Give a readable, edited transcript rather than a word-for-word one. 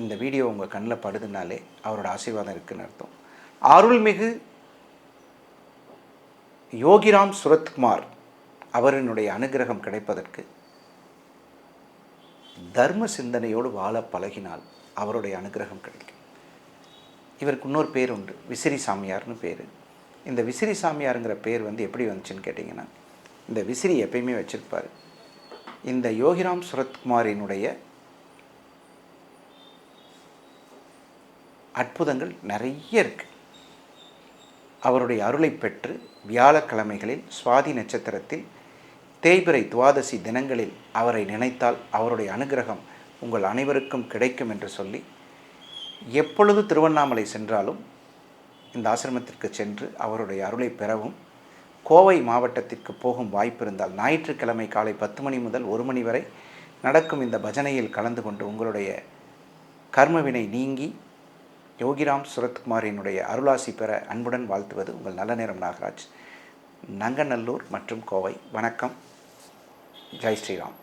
இந்த வீடியோ உங்கள் கண்ணில் படுதுனாலே அவரோட ஆசீர்வாதம் இருக்குதுன்னு அர்த்தம். அருள்மிகு யோகிராம் சுரத்குமார் அவரினுடைய அனுகிரகம் கிடைப்பதற்கு தர்ம சிந்தனையோடு வாழ பழகினால் அவருடைய அனுகிரகம் கிடைக்கும். இவருக்கு இன்னொரு பேர் உண்டு, விசிறி சாமியார்னு பேர். இந்த விசிறி சாமியாருங்கிற பேர் எப்படி வந்துச்சுன்னு கேட்டிங்கன்னா, இந்த விசிறி எப்பயுமே வச்சுருப்பார். இந்த யோகிராம் சுரத்குமாரினுடைய அற்புதங்கள் நிறைய இருக்குது. அவருடைய அருளை பெற்று வியாழக்கிழமைகளில் சுவாதி நட்சத்திரத்தில் தேய்பிறை துவாதசி தினங்களில் அவரை நினைத்தால் அவருடைய அனுகிரகம் உங்கள் அனைவருக்கும் கிடைக்கும் என்று சொல்லி, எப்பொழுது திருவண்ணாமலை சென்றாலும் இந்த ஆசிரமத்திற்கு சென்று அவருடைய அருளை பெறவும், கோவை மாவட்டத்திற்கு போகும் வாய்ப்பு இருந்தால் ஞாயிற்றுக்கிழமை காலை 10 மணி முதல் 1 மணி வரை நடக்கும் இந்த பஜனையில் கலந்து கொண்டு உங்களுடைய கர்மவினை நீங்கி யோகிராம் சுரத்குமாரினுடைய அருளாசி பெற அன்புடன் வாழ்த்துவது உங்கள் நல்ல நேரம் நாகராஜ், நங்கநல்லூர் மற்றும் கோவை. வணக்கம். ஜெய் ஸ்ரீராம்.